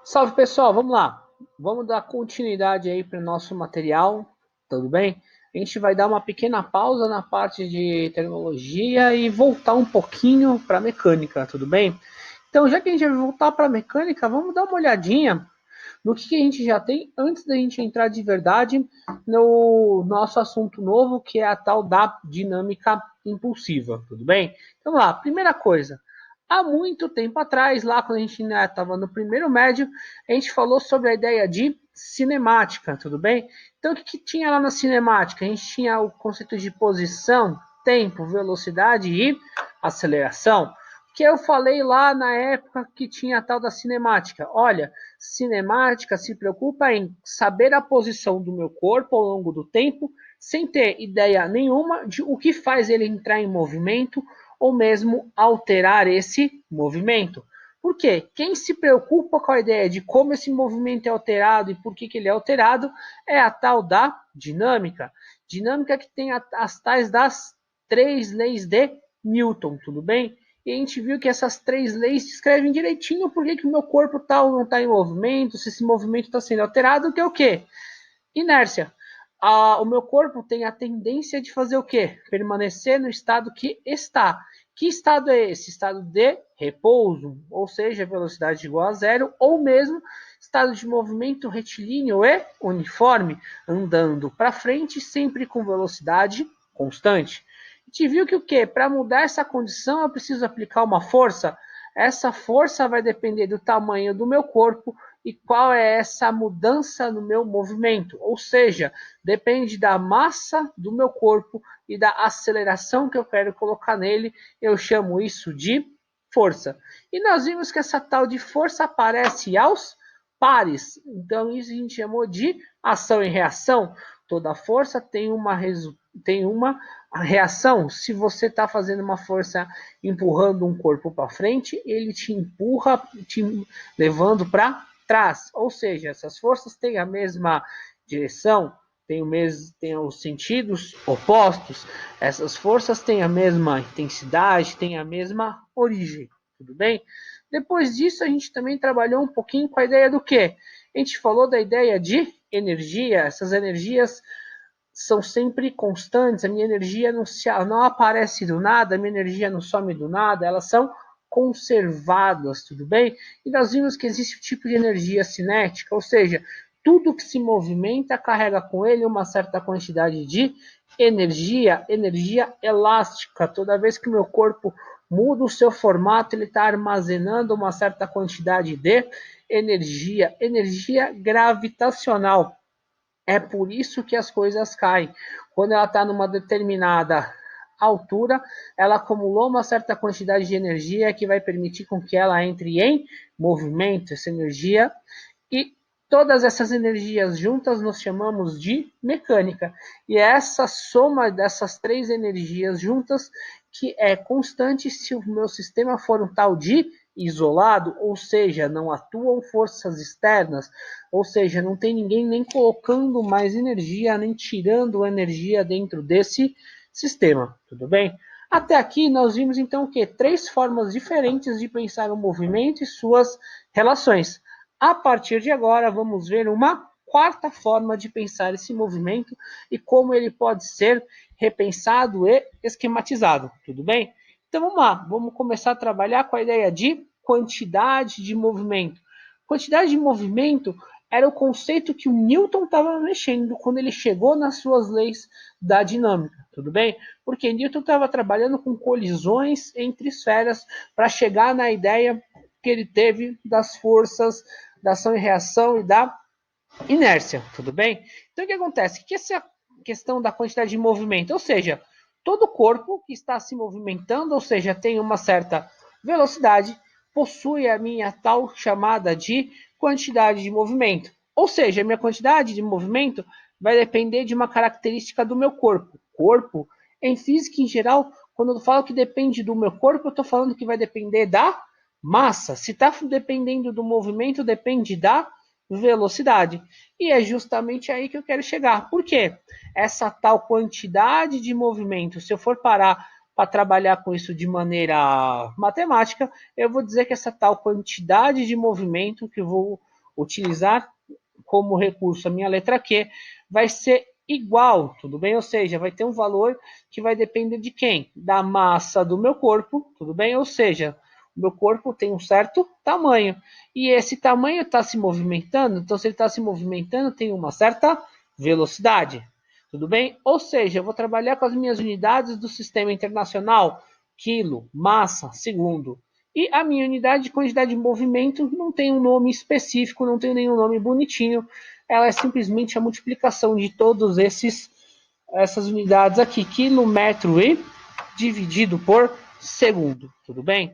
Salve pessoal, vamos lá. Vamos dar continuidade aí para o nosso material, tudo bem? A gente vai dar uma pequena pausa na parte de tecnologia e voltar um pouquinho para mecânica, tudo bem? Então, já que a gente vai voltar para mecânica, vamos dar uma olhadinha no que a gente já tem antes da gente entrar de verdade no nosso assunto novo, que é a tal da dinâmica impulsiva, tudo bem? Então, lá, primeira coisa, há muito tempo atrás, lá quando a gente ainda estava no primeiro médio, a gente falou sobre a ideia de cinemática, tudo bem? Então, o que tinha lá na cinemática? A gente tinha o conceito de posição, tempo, velocidade e aceleração, que eu falei lá na época que tinha a tal da cinemática. Olha, cinemática se preocupa em saber a posição do meu corpo ao longo do tempo, sem ter ideia nenhuma de o que faz ele entrar em movimento ou mesmo alterar esse movimento. Por quê? Quem se preocupa com a ideia de como esse movimento é alterado e por que ele é alterado é a tal da dinâmica. Dinâmica que tem as tais das três leis de Newton, tudo bem? E a gente viu que essas três leis descrevem direitinho por que o meu corpo tal não está em movimento, se esse movimento está sendo alterado, que é o quê? Inércia. O meu corpo tem a tendência de fazer o quê? Permanecer no estado que está. Que estado é esse? Estado de repouso, ou seja, velocidade igual a zero, ou mesmo estado de movimento retilíneo e uniforme, andando para frente sempre com velocidade constante. A gente viu que o quê? Para mudar essa condição eu preciso aplicar uma força. Essa força vai depender do tamanho do meu corpo e qual é essa mudança no meu movimento. Ou seja, depende da massa do meu corpo e da aceleração que eu quero colocar nele. Eu chamo isso de força. E nós vimos que essa tal de força aparece aos pares. Então, isso a gente chamou de ação e reação. Toda força tem uma reação. Se você está fazendo uma força empurrando um corpo para frente, ele te empurra, te levando para trás. Ou seja, essas forças têm a mesma direção, têm os sentidos opostos. Essas forças têm a mesma intensidade, têm a mesma origem. Tudo bem? Depois disso, a gente também trabalhou um pouquinho com a ideia do quê? A gente falou da ideia de energia. Essas energias são sempre constantes, a minha energia não aparece do nada, a minha energia não some do nada, elas são conservadas, tudo bem? E nós vimos que existe o tipo de energia cinética, ou seja, tudo que se movimenta carrega com ele uma certa quantidade de energia elástica. Toda vez que o meu corpo muda o seu formato, ele está armazenando uma certa quantidade de energia gravitacional. É por isso que as coisas caem. Quando ela está numa determinada altura, ela acumulou uma certa quantidade de energia que vai permitir com que ela entre em movimento, essa energia, e todas essas energias juntas nós chamamos de mecânica. E é essa soma dessas três energias juntas que é constante se o meu sistema for um tal de isolado, ou seja, não atuam forças externas, ou seja, não tem ninguém nem colocando mais energia, nem tirando energia dentro desse sistema, tudo bem? Até aqui nós vimos então o que? Três formas diferentes de pensar o movimento e suas relações. A partir de agora, vamos ver uma quarta forma de pensar esse movimento e como ele pode ser repensado e esquematizado, tudo bem? Então vamos lá, vamos começar a trabalhar com a ideia de quantidade de movimento. Quantidade de movimento era o conceito que o Newton estava mexendo quando ele chegou nas suas leis da dinâmica, tudo bem? Porque Newton estava trabalhando com colisões entre esferas para chegar na ideia que ele teve das forças da ação e reação e da inércia, tudo bem? Então o que acontece? O que é essa questão da quantidade de movimento? Ou seja, todo corpo que está se movimentando, ou seja, tem uma certa velocidade, possui a minha tal chamada de quantidade de movimento. Ou seja, a minha quantidade de movimento vai depender de uma característica do meu corpo. Corpo, em física em geral, quando eu falo que depende do meu corpo, eu estou falando que vai depender da massa. Se está dependendo do movimento, depende da velocidade. E é justamente aí que eu quero chegar. Por quê? Essa tal quantidade de movimento, se eu for parar para trabalhar com isso de maneira matemática, eu vou dizer que essa tal quantidade de movimento que eu vou utilizar como recurso a minha letra Q, vai ser igual, tudo bem? Ou seja, vai ter um valor que vai depender de quem? Da massa do meu corpo, tudo bem? Ou seja, o meu corpo tem um certo tamanho. E esse tamanho está se movimentando, então se ele está se movimentando, tem uma certa velocidade. Tudo bem? Ou seja, eu vou trabalhar com as minhas unidades do sistema internacional, quilo, massa, segundo. E a minha unidade de quantidade de movimento não tem um nome específico, não tem nenhum nome bonitinho. Ela é simplesmente a multiplicação de todos essas unidades aqui, quilo, metro e dividido por segundo. Tudo bem?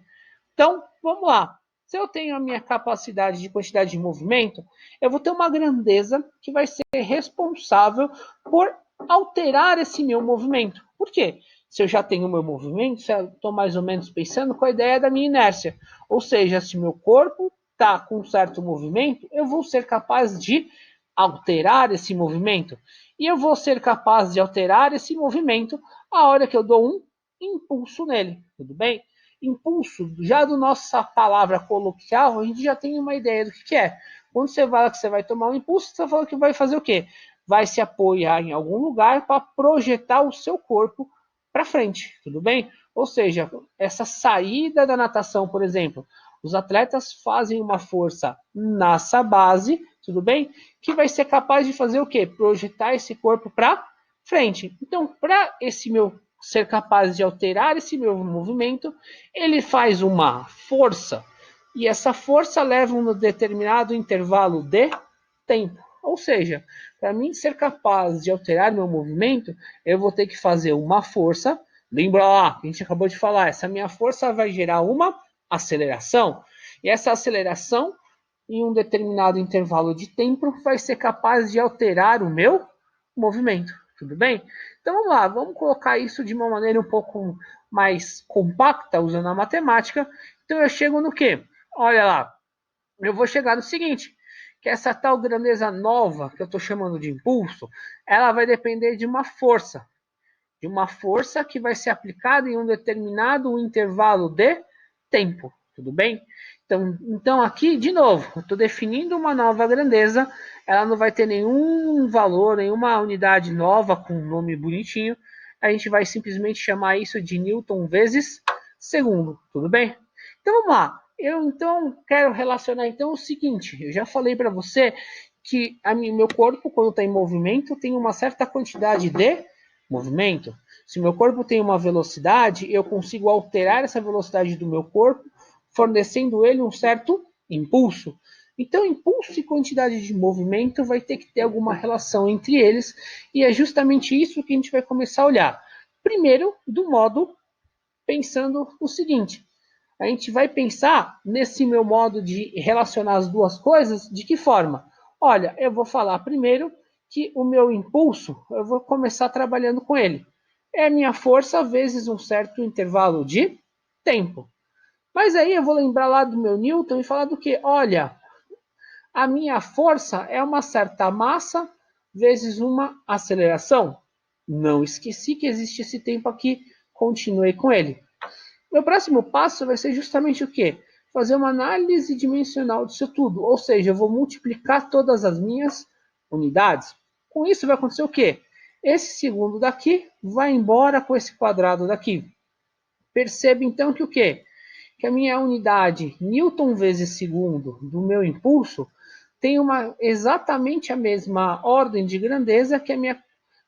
Então, vamos lá. Se eu tenho a minha capacidade de quantidade de movimento, eu vou ter uma grandeza que vai ser responsável por alterar esse meu movimento. Por quê? Se eu já tenho o meu movimento, se eu estou mais ou menos pensando com a ideia da minha inércia. Ou seja, se meu corpo está com um certo movimento, eu vou ser capaz de alterar esse movimento. E eu vou ser capaz de alterar esse movimento a hora que eu dou um impulso nele. Tudo bem? Impulso, já do nossa palavra coloquial, a gente já tem uma ideia do que é. Quando você fala que você vai tomar um impulso, você fala que vai fazer o quê? Vai se apoiar em algum lugar para projetar o seu corpo para frente, tudo bem? Ou seja, essa saída da natação, por exemplo, os atletas fazem uma força nessa base, tudo bem? Que vai ser capaz de fazer o quê? Projetar esse corpo para frente. Então, para esse meu ser capaz de alterar esse meu movimento, ele faz uma força e essa força leva um determinado intervalo de tempo. Ou seja, para mim ser capaz de alterar meu movimento, eu vou ter que fazer uma força. Lembra lá, a gente acabou de falar, essa minha força vai gerar uma aceleração. E essa aceleração, em um determinado intervalo de tempo, vai ser capaz de alterar o meu movimento. Tudo bem? Então vamos lá, vamos colocar isso de uma maneira um pouco mais compacta, usando a matemática. Então eu chego no quê? Olha lá, eu vou chegar no seguinte, que essa tal grandeza nova, que eu estou chamando de impulso, ela vai depender de uma força que vai ser aplicada em um determinado intervalo de tempo, tudo bem? Então aqui, de novo, eu estou definindo uma nova grandeza, ela não vai ter nenhum valor, nenhuma unidade nova com um nome bonitinho, a gente vai simplesmente chamar isso de Newton vezes segundo, tudo bem? Então vamos lá, eu então quero relacionar então o seguinte, eu já falei para você que meu corpo, quando está em movimento, tem uma certa quantidade de movimento. Se meu corpo tem uma velocidade, eu consigo alterar essa velocidade do meu corpo, fornecendo ele um certo impulso. Então, impulso e quantidade de movimento vai ter que ter alguma relação entre eles, e é justamente isso que a gente vai começar a olhar. Primeiro, do modo pensando o seguinte: a gente vai pensar nesse meu modo de relacionar as duas coisas, de que forma? Olha, eu vou falar primeiro que o meu impulso, eu vou começar trabalhando com ele. É a minha força vezes um certo intervalo de tempo. Mas aí eu vou lembrar lá do meu Newton e falar do que? Olha, a minha força é uma certa massa vezes uma aceleração. Não esqueci que existe esse tempo aqui, continuei com ele. Meu próximo passo vai ser justamente o quê? Fazer uma análise dimensional disso tudo, ou seja, eu vou multiplicar todas as minhas unidades. Com isso vai acontecer o quê? Esse segundo daqui vai embora com esse quadrado daqui. Perceba então que o quê? Que a minha unidade Newton vezes segundo do meu impulso tem exatamente a mesma ordem de grandeza que a minha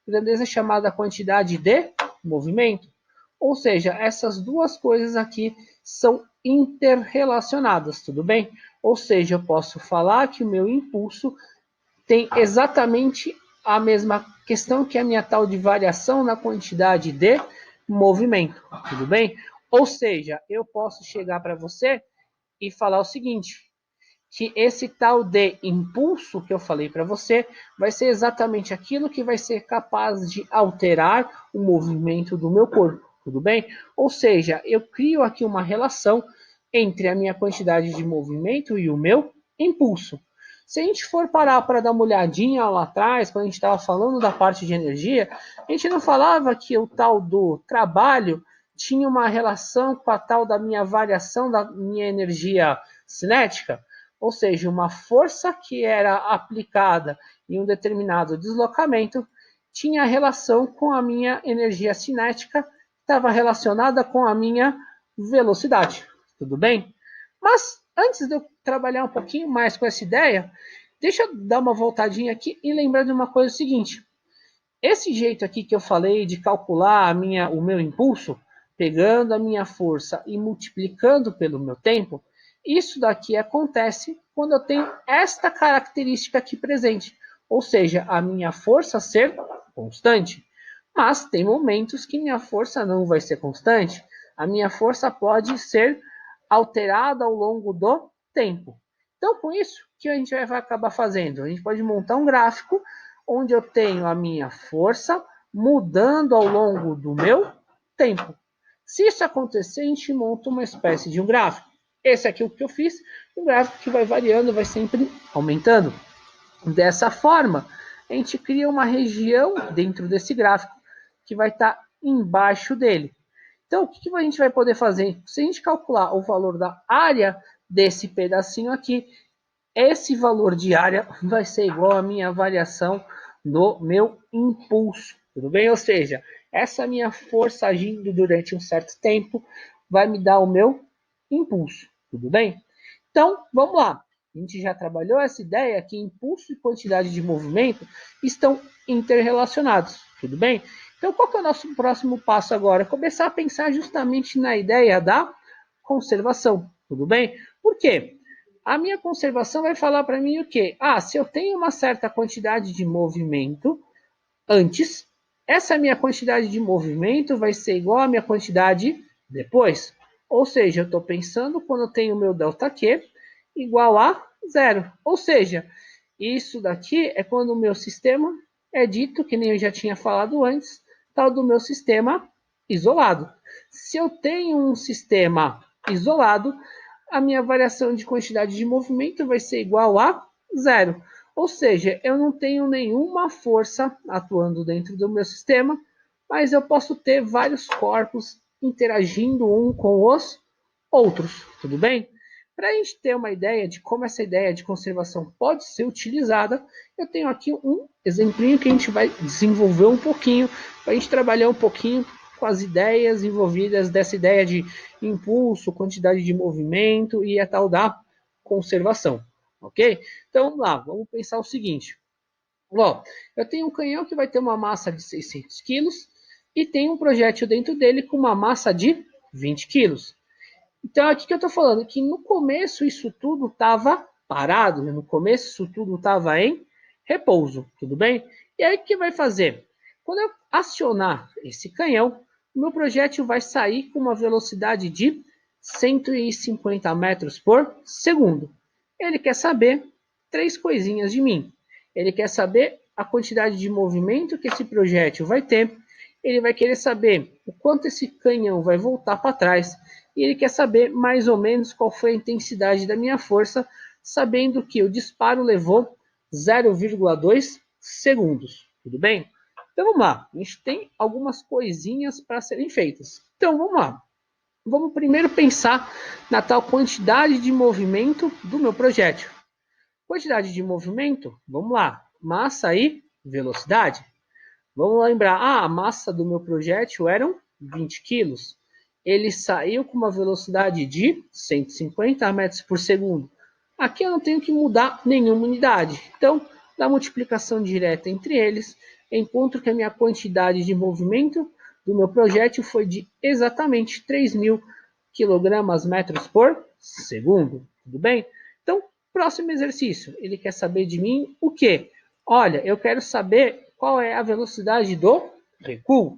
grandeza chamada quantidade de movimento. Ou seja, essas duas coisas aqui são interrelacionadas, tudo bem? Ou seja, eu posso falar que o meu impulso tem exatamente a mesma questão que a minha tal de variação na quantidade de movimento, tudo bem? Ou seja, eu posso chegar para você e falar o seguinte, que esse tal de impulso que eu falei para você vai ser exatamente aquilo que vai ser capaz de alterar o movimento do meu corpo, tudo bem? Ou seja, eu crio aqui uma relação entre a minha quantidade de movimento e o meu impulso. Se a gente for parar para dar uma olhadinha lá atrás, quando a gente estava falando da parte de energia, a gente não falava que o tal do trabalho tinha uma relação com a tal da minha variação da minha energia cinética? ou seja, uma força que era aplicada em um determinado deslocamento, tinha relação com a minha energia cinética, estava relacionada com a minha velocidade. Tudo bem? Mas antes de eu trabalhar um pouquinho mais com essa ideia, deixa eu dar uma voltadinha aqui e lembrar de uma coisa seguinte. Esse jeito aqui que eu falei de calcular o meu impulso, pegando a minha força e multiplicando pelo meu tempo, isso daqui acontece quando eu tenho esta característica aqui presente, ou seja, a minha força ser constante. Mas tem momentos que minha força não vai ser constante. A minha força pode ser alterada ao longo do tempo. Então, com isso, o que a gente vai acabar fazendo? A gente pode montar um gráfico onde eu tenho a minha força mudando ao longo do meu tempo. Se isso acontecer, a gente monta uma espécie de um gráfico. Esse aqui é o que eu fiz, um gráfico que vai variando, vai sempre aumentando. Dessa forma, a gente cria uma região dentro desse gráfico que vai estar embaixo dele. Então, o que a gente vai poder fazer? Se a gente calcular o valor da área desse pedacinho aqui, esse valor de área vai ser igual à minha variação do meu impulso, tudo bem? Ou seja, essa minha força agindo durante um certo tempo vai me dar o meu impulso, tudo bem? Então, vamos lá. A gente já trabalhou essa ideia que impulso e quantidade de movimento estão interrelacionados, tudo bem? Então, qual que é o nosso próximo passo agora? Começar a pensar justamente na ideia da conservação, tudo bem? Por quê? A minha conservação vai falar para mim o quê? Se eu tenho uma certa quantidade de movimento antes, essa minha quantidade de movimento vai ser igual à minha quantidade depois. Ou seja, eu estou pensando quando eu tenho o meu ΔQ igual a zero. Ou seja, isso daqui é quando o meu sistema é dito, que nem eu já tinha falado antes, tal do meu sistema isolado. Se eu tenho um sistema isolado, a minha variação de quantidade de movimento vai ser igual a zero. Ou seja, eu não tenho nenhuma força atuando dentro do meu sistema, mas eu posso ter vários corpos interagindo um com os outros, tudo bem? Para a gente ter uma ideia de como essa ideia de conservação pode ser utilizada, eu tenho aqui um exemplinho que a gente vai desenvolver um pouquinho, para a gente trabalhar um pouquinho com as ideias envolvidas dessa ideia de impulso, quantidade de movimento e a tal da conservação, ok? Então vamos lá, vamos pensar o seguinte. Ó, eu tenho um canhão que vai ter uma massa de 600 quilos e tem um projétil dentro dele com uma massa de 20 quilos. Então, aqui que eu estou falando que no começo isso tudo estava parado, né? No começo isso tudo estava em repouso, tudo bem? E aí o que vai fazer? Quando eu acionar esse canhão, o meu projétil vai sair com uma velocidade de 150 metros por segundo. Ele quer saber três coisinhas de mim. Ele quer saber a quantidade de movimento que esse projétil vai ter. Ele vai querer saber o quanto esse canhão vai voltar para trás. E ele quer saber mais ou menos qual foi a intensidade da minha força, sabendo que o disparo levou 0,2 segundos. Tudo bem? Então vamos lá. A gente tem algumas coisinhas para serem feitas. Então vamos lá. Vamos primeiro pensar na tal quantidade de movimento do meu projétil. Quantidade de movimento, vamos lá. Massa e velocidade. Vamos lembrar, a massa do meu projétil eram 20 quilos. Ele saiu com uma velocidade de 150 metros por segundo. Aqui eu não tenho que mudar nenhuma unidade. Então, na multiplicação direta entre eles, encontro que a minha quantidade de movimento do meu projétil foi de exatamente 3.000 quilogramas metros por segundo. Tudo bem? Então, próximo exercício. Ele quer saber de mim o quê? Olha, eu quero saber qual é a velocidade do recuo.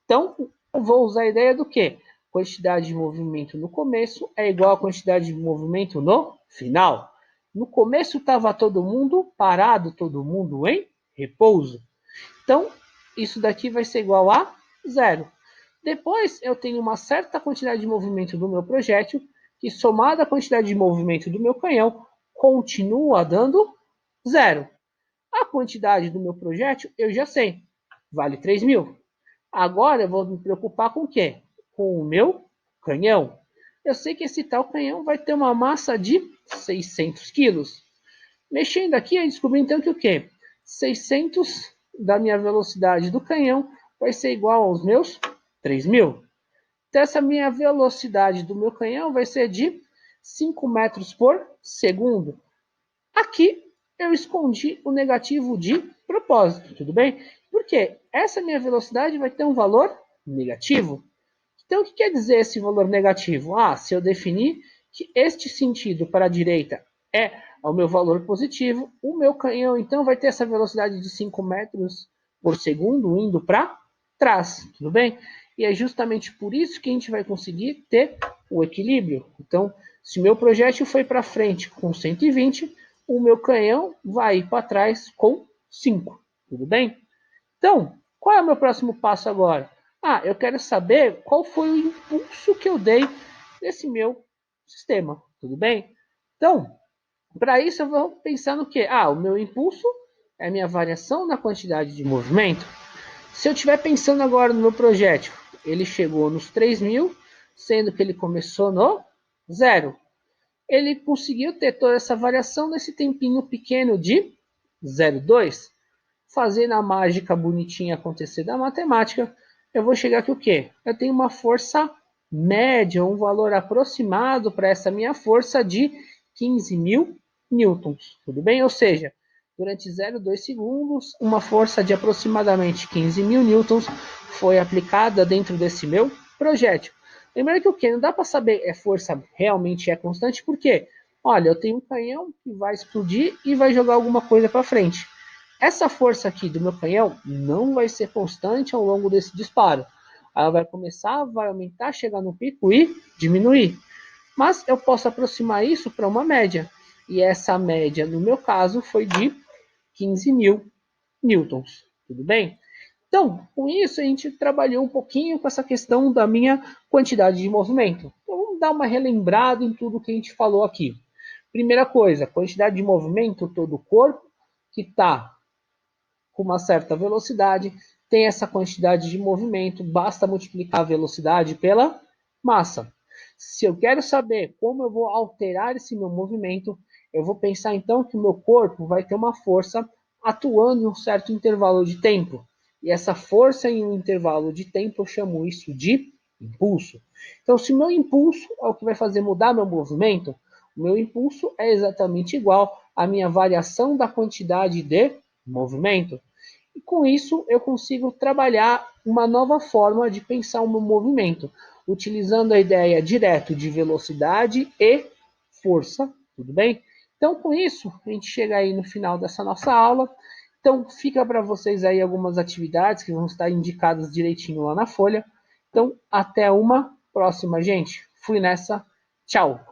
Então, eu vou usar a ideia do quê? Quantidade de movimento no começo é igual a quantidade de movimento no final. No começo estava todo mundo parado, todo mundo em repouso. Então, isso daqui vai ser igual a zero. Depois, eu tenho uma certa quantidade de movimento do meu projétil, que somada à quantidade de movimento do meu canhão, continua dando zero. A quantidade do meu projétil eu já sei, vale 3.000. Agora eu vou me preocupar com o quê? Com o meu canhão. eu sei que esse tal canhão vai ter uma massa de 600 quilos. Mexendo aqui, eu descobri então que o quê? 600 da minha velocidade do canhão vai ser igual aos meus 3.000. Então, essa minha velocidade do meu canhão vai ser de 5 metros por segundo. Aqui eu escondi o negativo de propósito, tudo bem? Porque essa minha velocidade vai ter um valor negativo. Então, o que quer dizer esse valor negativo? Se eu definir que este sentido para a direita é o meu valor positivo, o meu canhão, então, vai ter essa velocidade de 5 metros por segundo indo para trás, tudo bem? E é justamente por isso que a gente vai conseguir ter o equilíbrio. Então, se o meu projétil foi para frente com 120, o meu canhão vai ir para trás com 5, tudo bem? Então, qual é o meu próximo passo agora? Eu quero saber qual foi o impulso que eu dei nesse meu sistema, tudo bem? Então, para isso eu vou pensar no quê? O meu impulso é a minha variação na quantidade de movimento. Se eu estiver pensando agora no meu projétil, ele chegou nos 3.000, sendo que ele começou no zero. Ele conseguiu ter toda essa variação nesse tempinho pequeno de 0,2. Fazendo a mágica bonitinha acontecer da matemática, eu vou chegar aqui o quê? Eu tenho uma força média, um valor aproximado para essa minha força de 15.000 newtons, tudo bem? Ou seja, durante 0,2 segundos, uma força de aproximadamente 15.000 newtons foi aplicada dentro desse meu projétil. Lembrando que o que não dá para saber a força realmente é constante, porque, olha, eu tenho um canhão que vai explodir e vai jogar alguma coisa para frente. Essa força aqui do meu canhão não vai ser constante ao longo desse disparo. Ela vai começar, vai aumentar, chegar no pico e diminuir. Mas eu posso aproximar isso para uma média. E essa média, no meu caso, foi de 15.000 newtons. Tudo bem? Então, com isso, a gente trabalhou um pouquinho com essa questão da minha quantidade de movimento. Então, vamos dar uma relembrada em tudo que a gente falou aqui. Primeira coisa, quantidade de movimento, todo o corpo, que está com uma certa velocidade, tem essa quantidade de movimento, basta multiplicar a velocidade pela massa. Se eu quero saber como eu vou alterar esse meu movimento, eu vou pensar então que o meu corpo vai ter uma força atuando em um certo intervalo de tempo. E essa força em um intervalo de tempo, eu chamo isso de impulso. Então, se o meu impulso é o que vai fazer mudar meu movimento, o meu impulso é exatamente igual à minha variação da quantidade de movimento. E com isso eu consigo trabalhar uma nova forma de pensar o meu movimento, utilizando a ideia direto de velocidade e força, tudo bem? Então com isso a gente chega aí no final dessa nossa aula. Então fica para vocês aí algumas atividades que vão estar indicadas direitinho lá na folha. Então até uma próxima, gente. Fui nessa. Tchau.